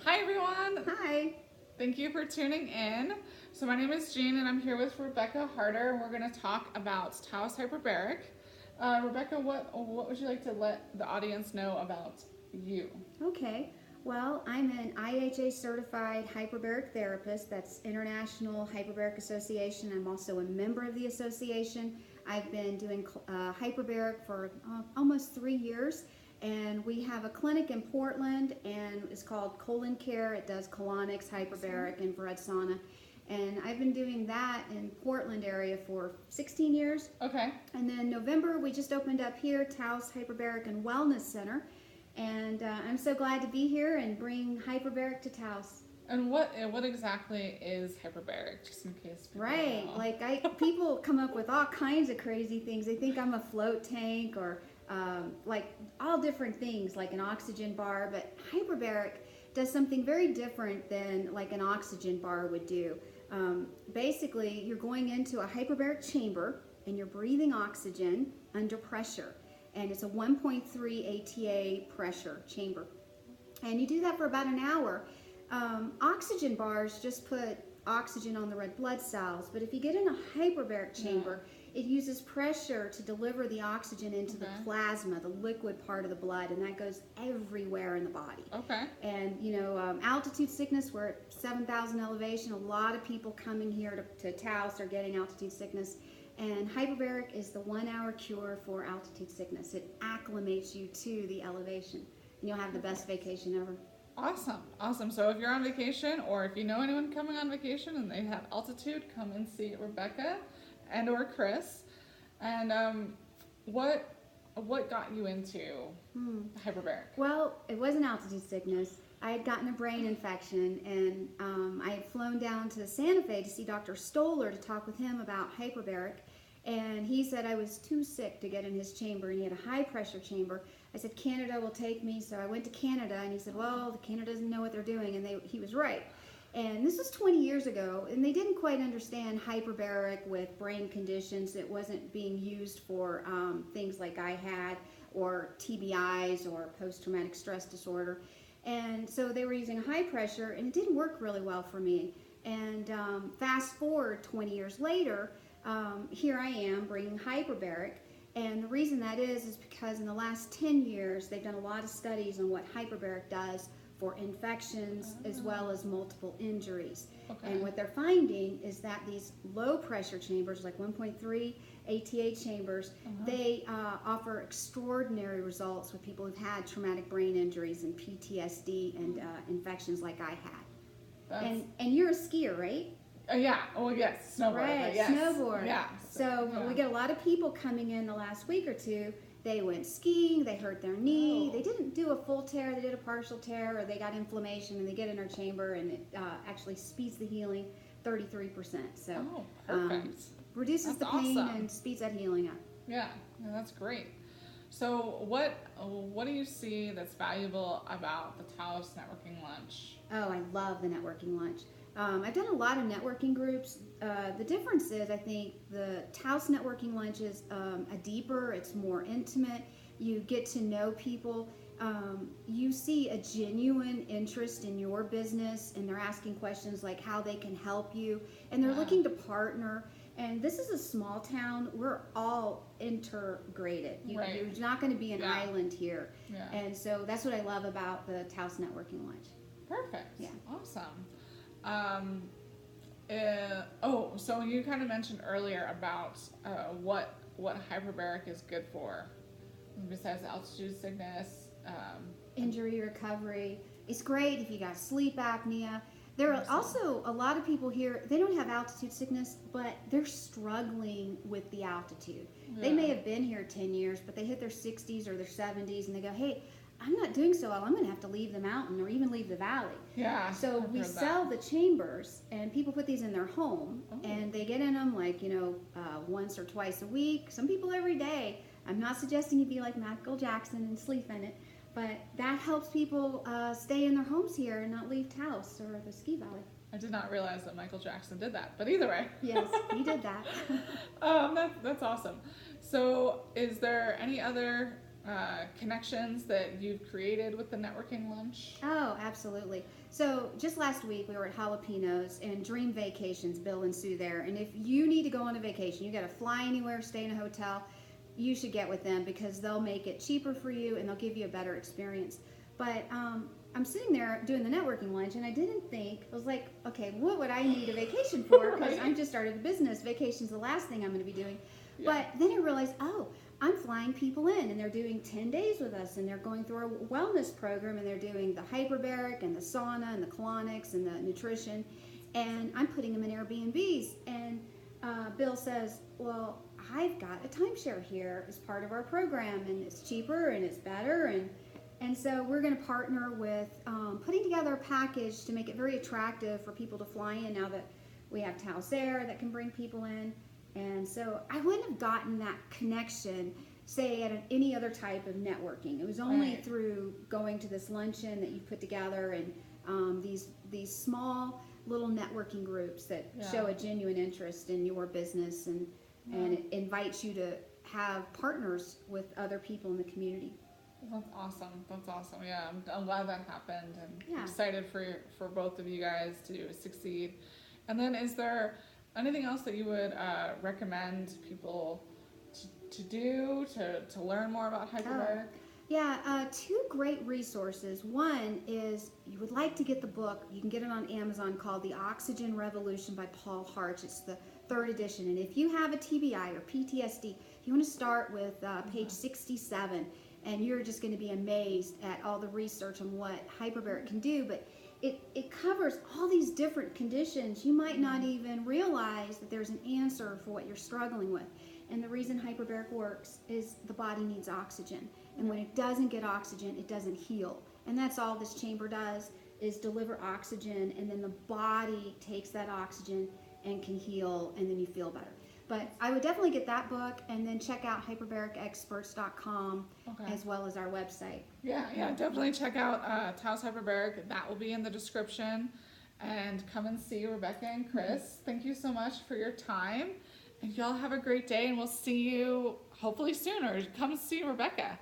Hi everyone! Hi. Thank you for tuning in. So my name is Jean and I'm here with Rebecca Harder and we're going to talk about Taos Hyperbaric. Rebecca, what would you like to let the audience know about you? Okay. Well, I'm an IHA certified hyperbaric therapist. That's International Hyperbaric Association. I'm also a member of the association. I've been doing hyperbaric for almost 3 years, and we have a clinic in Portland, and it's called Colon Care. It does colonics, hyperbaric, infrared sauna. And I've been doing that in Portland area for 16 years. Okay. And then November, we just opened up here, Taos Hyperbaric and Wellness Center. And I'm so glad to be here and bring hyperbaric to Taos. And what exactly is hyperbaric, just in case people Right, don't know? like people come up with all kinds of crazy things. They think I'm a float tank or like all different things, like an oxygen bar. But hyperbaric does something very different than like an oxygen bar would do. Basically, you're going into a hyperbaric chamber and you're breathing oxygen under pressure. And it's a 1.3 ATA pressure chamber. And you do that for about an hour. Oxygen bars just put oxygen on the red blood cells, but if you get in a hyperbaric chamber, it uses pressure to deliver the oxygen into the plasma, the liquid part of the blood, and that goes everywhere in the body. Okay. And altitude sickness, we're at 7,000 elevation. A lot of people coming here to Taos are getting altitude sickness. And hyperbaric is the 1 hour cure for altitude sickness. It acclimates you to the elevation, and you'll have the best vacation ever. Awesome. So if you're on vacation, or if you know anyone coming on vacation and they have altitude, come and see Rebecca and or Chris. And what got you into hyperbaric? Well, it wasn't altitude sickness. I had gotten a brain infection, and I had flown down to Santa Fe to see Dr. Stoller to talk with him about hyperbaric. And he said I was too sick to get in his chamber, and he had a high pressure chamber. I said, Canada will take me. So I went to Canada, and he said, well, Canada doesn't know what they're doing. And he was right. And this was 20 years ago, and they didn't quite understand hyperbaric with brain conditions. It wasn't being used for things like I had, or TBIs, or post-traumatic stress disorder. And so they were using high pressure, and it didn't work really well for me. And fast forward 20 years later, here I am bringing hyperbaric. And the reason that is because in the last 10 years, they've done a lot of studies on what hyperbaric does for infections as well as multiple injuries. Okay. And what they're finding is that these low pressure chambers, like 1.3 ATA chambers, they offer extraordinary results with people who've had traumatic brain injuries and PTSD and infections like I had. And you're a skier, right? Yeah. Oh, yes. Snowboard. Right, Yes. snowboard. Yeah. So we get a lot of people coming in the last week or two. They went skiing, they hurt their knee, they didn't do a full tear, they did a partial tear, or they got inflammation, and they get in our chamber, and it actually speeds the healing 33%. So perfect. Reduces That's the pain awesome. and speeds that healing up. Yeah, that's great. So what do you see that's valuable about the Taos networking lunch? Oh, I love the networking lunch. I've done a lot of networking groups. The difference is, I think, the Taos networking lunch is a deeper, it's more intimate. You get to know people. You see a genuine interest in your business, and they're asking questions like how they can help you, and they're looking to partner. And this is a small town. We're all integrated. You're not going to be an island here. Yeah. And so that's what I love about the Taos networking lunch. Perfect. Yeah. Awesome. So you kind of mentioned earlier about what hyperbaric is good for, besides altitude sickness. Injury recovery. It's great if you got sleep apnea. There are also a lot of people here, they don't have altitude sickness, but they're struggling with the altitude. Yeah. They may have been here 10 years, but they hit their 60s or their 70s, and they go, hey, I'm not doing so well. I'm going to have to leave the mountain or even leave the valley. Yeah. So we sell the chambers, and people put these in their home, and they get in them like, once or twice a week. Some people every day. I'm not suggesting you be like Michael Jackson and sleep in it, but that helps people stay in their homes here and not leave Taos or the ski valley. I did not realize that Michael Jackson did that, but either way. Yes, he did that. That's awesome. So is there any other connections that you've created with the networking lunch? Oh, absolutely. So just last week we were at Jalapenos and Dream Vacations, Bill and Sue there. And if you need to go on a vacation, you got to fly anywhere, stay in a hotel, you should get with them because they'll make it cheaper for you and they'll give you a better experience. But I'm sitting there doing the networking lunch and I didn't think, I was like, okay, what would I need a vacation for? Because Right. I just started a business. Vacation's the last thing I'm going to be doing. Yeah. But then I realized, oh, I'm flying people in and they're doing 10 days with us and they're going through our wellness program and they're doing the hyperbaric and the sauna and the colonics and the nutrition. And I'm putting them in Airbnbs. And Bill says, well, I've got a timeshare here as part of our program and it's cheaper and it's better. And so we're going to partner with putting together a package to make it very attractive for people to fly in now that we have Taos Air that can bring people in. And so I wouldn't have gotten that connection, say, at any other type of networking. It was only Right. through going to this luncheon that you put together and these small little networking groups that Yeah. show a genuine interest in your business and it invites you to have partners with other people in the community. That's awesome. That's awesome. Yeah, I'm glad that happened, and Yeah. excited for both of you guys to succeed. And then, is there anything else that you would recommend people to do to learn more about hyperbaric? Yeah, two great resources. One is you would like to get the book. You can get it on Amazon called The Oxygen Revolution by Paul Harch. It's the 3rd edition. And if you have a TBI or PTSD, you want to start with page 67, and you're just going to be amazed at all the research on what hyperbaric can do. But it covers all these different conditions. You might not even realize that there's an answer for what you're struggling with. And the reason hyperbaric works is the body needs oxygen. And when it doesn't get oxygen, it doesn't heal. And that's all this chamber does, is deliver oxygen, and then the body takes that oxygen and can heal, and then you feel better. But I would definitely get that book and then check out hyperbaricexperts.com Okay. as well as our website. Yeah, definitely check out Taos Hyperbaric. That will be in the description. And come and see Rebecca and Chris. Thank you so much for your time. And y'all have a great day, and we'll see you hopefully soon, or come see Rebecca.